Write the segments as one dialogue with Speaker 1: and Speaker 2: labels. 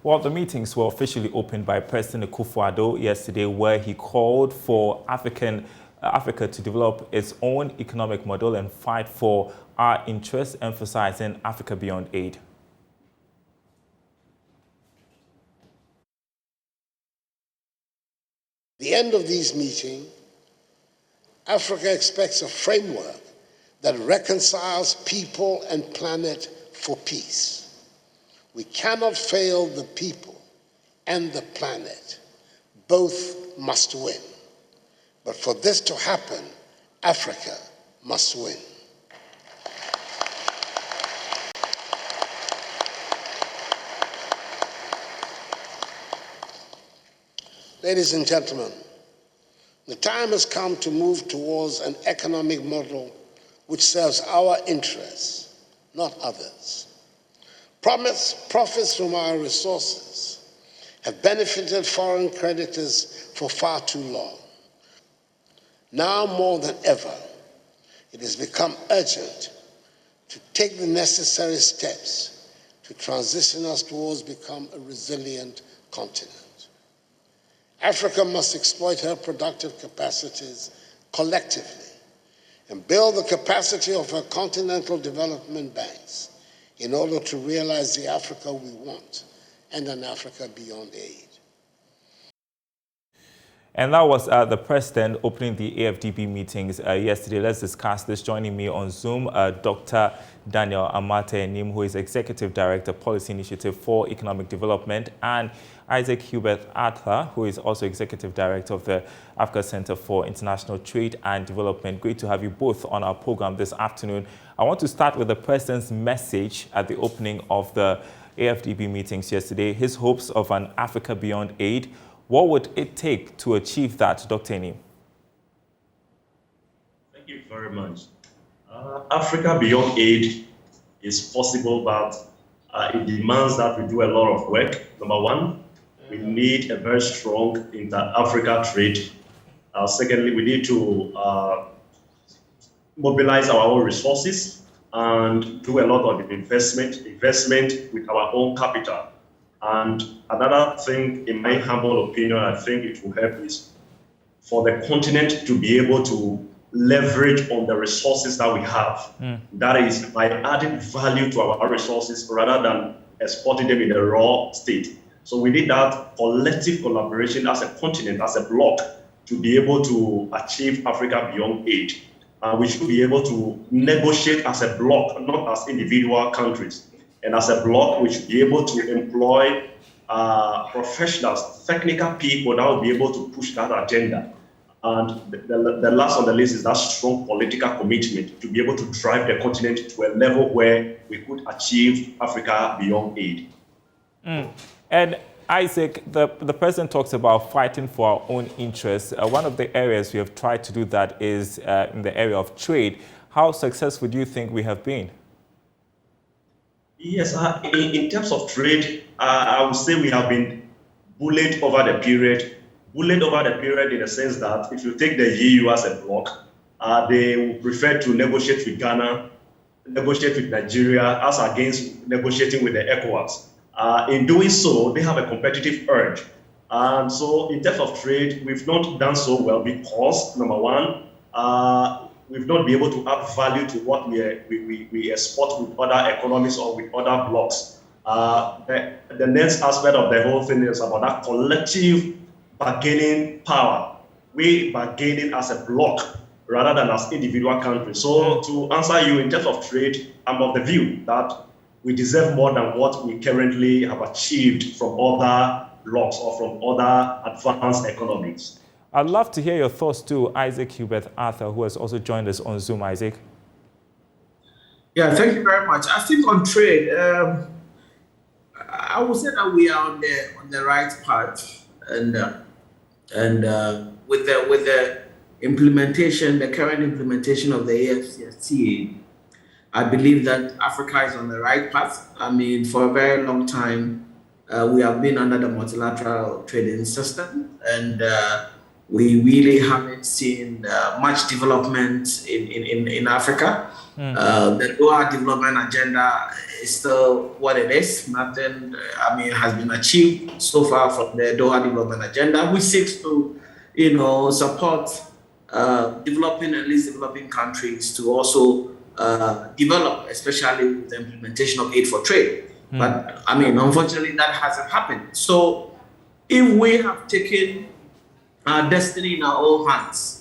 Speaker 1: Well, the meetings were officially opened by President Akufo-Addo yesterday, where he called for Africa to develop its own economic model and fight for our interests, emphasizing Africa beyond aid.
Speaker 2: The end of these meetings, Africa expects a framework that reconciles people and planet for peace. We cannot fail the people and the planet. Both must win. But for this to happen, Africa must win. Ladies and gentlemen, the time has come to move towards an economic model which serves our interests, not others. Profits from our resources have benefited foreign creditors for far too long. Now more than ever, it has become urgent to take the necessary steps to transition us towards become a resilient continent. Africa must exploit her productive capacities collectively and build the capacity of her continental development banks in order to realize the Africa we want and an Africa beyond aid.
Speaker 1: And that was the president opening the AfDB meetings yesterday. Let's discuss this. Joining me on Zoom, Dr. Daniel Amate-Nim, who is Executive Director, Policy Initiative for Economic Development, and Isaac Hubert Arthur, who is also Executive Director of the Africa Center for International Trade and Development. Great to have you both on our program this afternoon. I want to start with the president's message at the opening of the AfDB meetings yesterday, his hopes of an Africa beyond aid. What would it take to achieve that, Dr. Nim?
Speaker 3: Thank you very much. Africa beyond aid is possible, but it demands that we do a lot of work. Number one, we need a very strong inter-Africa trade. Secondly, we need to mobilize our own resources and do a lot of investment with our own capital. And another thing, in my humble opinion, I think it will help is for the continent to be able to leverage on the resources that we have. That is by adding value to our resources rather than exporting them in a raw state. So we need that collective collaboration as a continent, as a bloc, to be able to achieve Africa beyond aid. We should be able to negotiate as a bloc, not as individual countries. And as a bloc, we should be able to employ professionals, technical people that will be able to push that agenda. And the last on the list is that strong political commitment to be able to drive the continent to a level where we could achieve Africa beyond aid.
Speaker 1: And Isaac, the president talks about fighting for our own interests. One of the areas we have tried to do that is in the area of trade. How successful do you think we have been?
Speaker 3: Yes, in terms of trade, I would say we have been bullied over the period. Bullied over the period in the sense that if you take the EU as a bloc, they would prefer to negotiate with Ghana, negotiate with Nigeria, as against negotiating with the ECOWAS. In doing so, they have a competitive edge. And so in terms of trade, we've not done so well because, number one, we've not been able to add value to what we export with other economies or with other blocs. The next aspect of the whole thing is about that collective bargaining power. We bargaining as a bloc rather than as individual countries. So to answer you in terms of trade, I'm of the view that we deserve more than what we currently have achieved from other blocs or from other advanced economies.
Speaker 1: I'd love to hear your thoughts too, Isaac Hubert Arthur, who has also joined us on Zoom. Isaac.
Speaker 4: Yeah, thank you very much. I think on trade, I would say that we are on the right path, and with the implementation, the current implementation of the AfCFTA, I believe that Africa is on the right path. I mean, for a very long time, we have been under the multilateral trading system, and we really haven't seen much development in Africa. The Doha Development Agenda is still what it is. Nothing, has been achieved so far from the Doha Development Agenda, which seeks to, support developing and least developing countries to also develop, especially with the implementation of aid for trade. But unfortunately, that hasn't happened. So if we have taken our destiny in our own hands,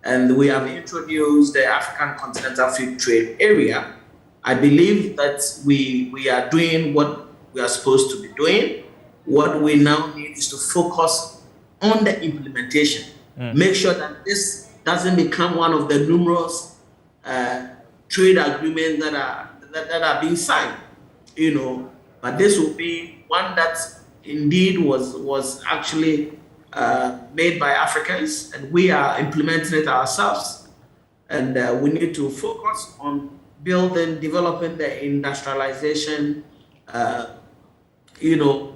Speaker 4: and we have introduced the African Continental Free Trade Area, I believe that we are doing what we are supposed to be doing. What we now need is to focus on the implementation. Make sure that this doesn't become one of the numerous trade agreements that are being signed, But this will be one that indeed was actually made by Africans, and we are implementing it ourselves. And we need to focus on developing the industrialization,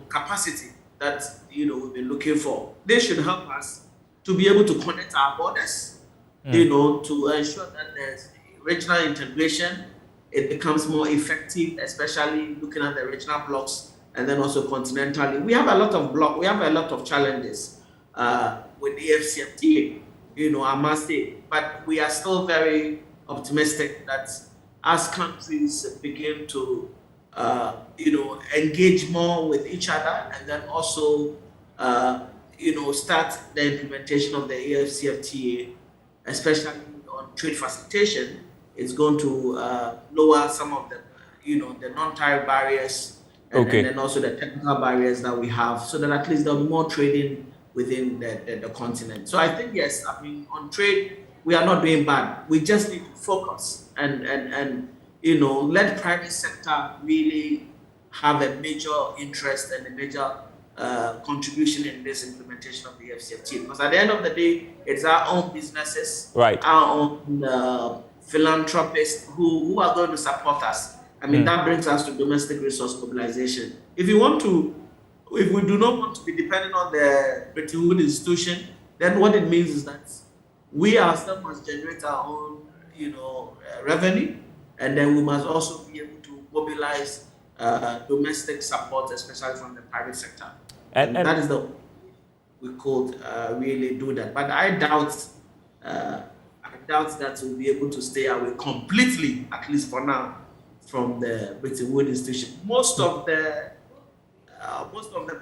Speaker 4: capacity that, we've been looking for. This should help us to be able to connect our borders, to ensure that there's regional integration. It becomes more effective, especially looking at the regional blocks, and then also continentally. We have a lot of challenges with the AfCFTA, I must say, but we are still very optimistic that as countries begin to, engage more with each other, and then also, start the implementation of the AfCFTA, especially on trade facilitation, it's going to lower some of the, the non-tariff barriers, and then also the technical barriers that we have, so that at least there'll be more trading within the continent. So I think, yes, on trade, we are not doing bad. We just need to focus and let private sector really have a major interest and a major contribution in this implementation of the AfCFTA. Because at the end of the day, it's our own businesses,
Speaker 1: right,
Speaker 4: our own philanthropists who are going to support us. That brings us to domestic resource mobilization. If we do not want to be dependent on the Bretton Woods institution, then what it means is that we ourselves must generate our own, revenue, and then we must also be able to mobilize domestic support, especially from the private sector. And that is we could really do that. But I doubt that we'll be able to stay away completely, at least for now, from the Bretton Woods institution. Most of the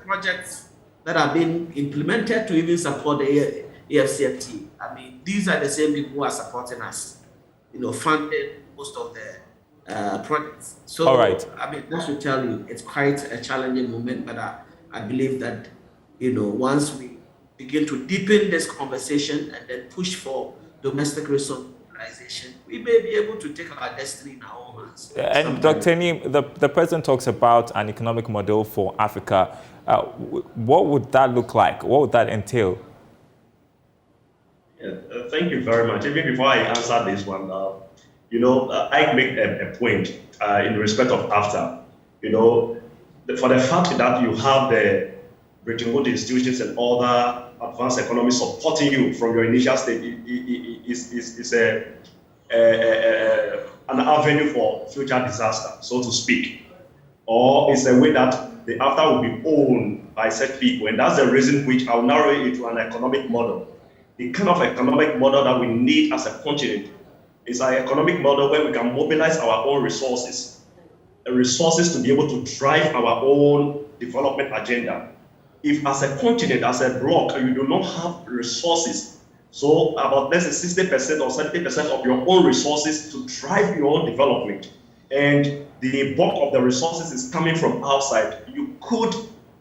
Speaker 4: projects that are being implemented to even support the AfCFTA, these are the same people who are supporting us, funding most of the projects. So,
Speaker 1: all right.
Speaker 4: That should tell you it's quite a challenging moment, but I believe that, once we begin to deepen this conversation and then push for domestic resource mobilization, we may be able to take our destiny in our own hands.
Speaker 1: And Dr. Neem, the president talks about an economic model for Africa. What would that look like? What would that entail?
Speaker 3: Thank you very much. Even before I answer this one, I make a point in respect of AfTA. For the fact that you have the Bretton Woods institutions and other advanced economies supporting you from your initial stage is an avenue for future disaster, so to speak. Or it's a way that the AfTA will be owned by such people. And that's the reason which I'll narrow it to an economic model. The kind of economic model that we need as a continent is an economic model where we can mobilize our own resources to be able to drive our own development agenda. If as a continent, as a bloc, you do not have resources, so about less than 60% or 70% of your own resources to drive your own development, and the bulk of the resources is coming from outside, you could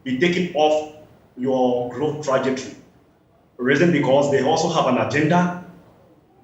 Speaker 3: be taken off your growth trajectory. The reason because they also have an agenda.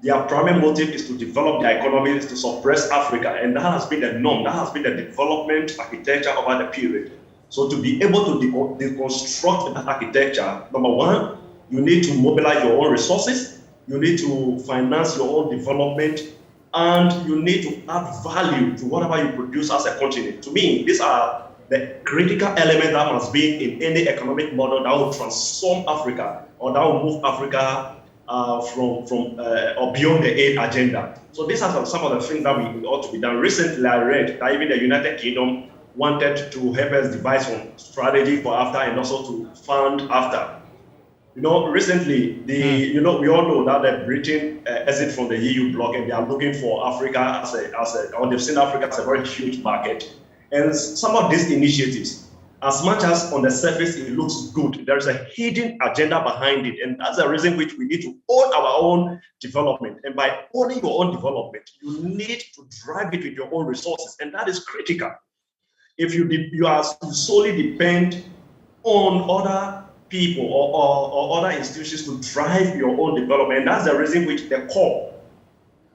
Speaker 3: Their primary motive is to develop their economy, is to suppress Africa, and that has been the norm, that has been the development architecture over the period. So to be able to deconstruct that architecture, number one, you need to mobilize your own resources, you need to finance your own development, and you need to add value to whatever you produce as a continent. To me, these are the critical elements that must be in any economic model that will transform Africa, or that will move Africa or beyond the aid agenda. So these are some of the things that we ought to be done. Recently, I read that even the United Kingdom wanted to help us devise some strategy for AfDB and also to fund AfDB. Recently, we all know that the Britain exit from the EU bloc, and they are looking for Africa or they've seen Africa as a very huge market. And some of these initiatives, as much as on the surface it looks good, there is a hidden agenda behind it. And that's the reason which we need to own our own development. And by owning your own development, you need to drive it with your own resources. And that is critical. If you are solely depend on other people or other institutions to drive your own development, and that's the reason which the call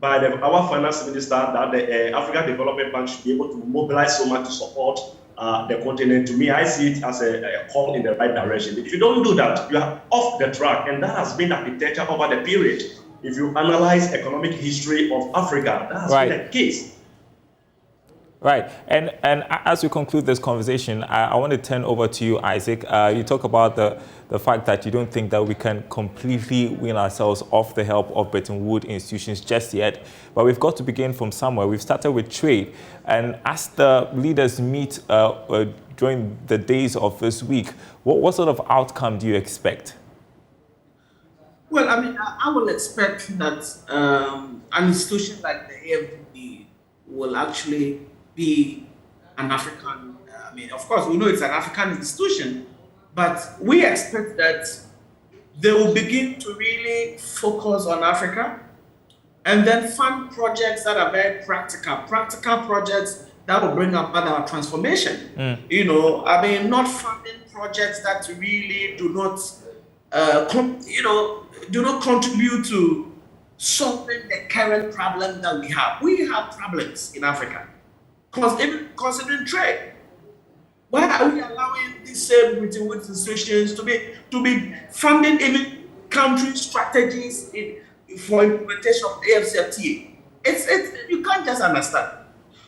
Speaker 3: by our finance minister that the African Development Bank should be able to mobilize so much to support the continent. To me, I see it as a call in the right direction. If you don't do that, you are off the track, and that has been architecture over the period. If you analyze economic history of Africa, that has been the case.
Speaker 1: Right. And as we conclude this conversation, I want to turn over to you, Isaac. You talk about the fact that you don't think that we can completely wean ourselves off the help of Bretton Woods institutions just yet, but we've got to begin from somewhere. We've started with trade, and as the leaders meet during the days of this week, what sort of outcome do you expect?
Speaker 4: Well, I mean, I will expect that an institution like the AfDB will actually be an African, of course, we know it's an African institution, but we expect that they will begin to really focus on Africa and then fund projects that are very practical projects that will bring about our transformation. Not funding projects that really do not, do not contribute to solving the current problem that we have. We have problems in Africa. Even considering trade, why are we allowing these same Bretton Woods institutions to be funding even country strategies for implementation of AfCFTA? You can't just understand.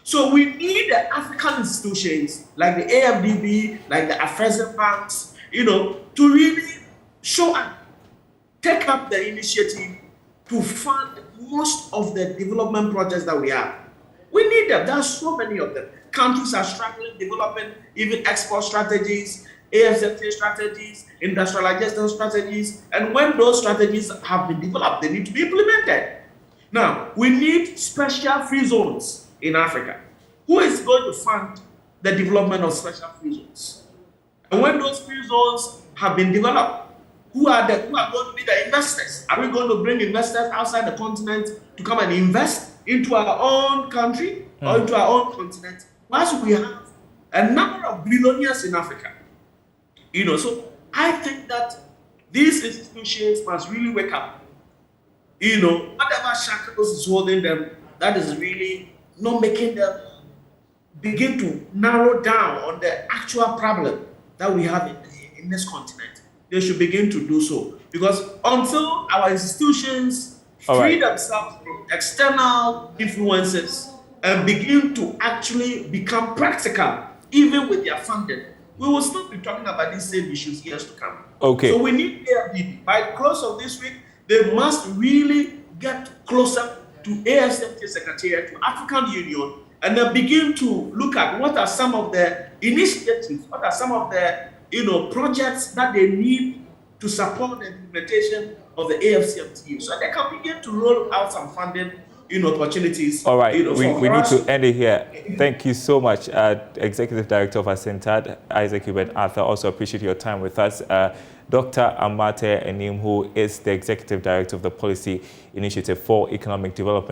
Speaker 4: So we need the African institutions like the AfDB, like the AfDB banks, to really show up, take up the initiative to fund most of the development projects that we have. We need them. There are so many of them. Countries are struggling, developing even export strategies, AfCFTA strategies, industrialization strategies, and when those strategies have been developed, they need to be implemented. Now, we need special free zones in Africa. Who is going to fund the development of special free zones? And when those free zones have been developed, who are going to be the investors? Are we going to bring investors outside the continent to come and invest into our own country or into our own continent? Whilst we have a number of billionaires in Africa, so I think that these institutions must really wake up. Whatever shackles is holding them, that is really not making them begin to narrow down on the actual problem that we have in this continent. They should begin to do so, because until our institutions free themselves from external influences and begin to actually become practical, even with their funding, we will still be talking about these same issues years to come.
Speaker 1: Okay.
Speaker 4: So we need AfDB. By the close of this week, they must really get closer to AfCFTA Secretariat, to African Union, and then begin to look at what are some of the initiatives, what are some of the projects that they need to support the implementation of the AfCFTA, so they can begin to roll out some funding opportunities.
Speaker 1: All right, we need to end it here. Thank you so much, Executive Director of ASENTAD, Isaac Hubert Arthur. Also appreciate your time with us. Dr. Amartey Anim, who is the Executive Director of the Policy Initiative for Economic Development.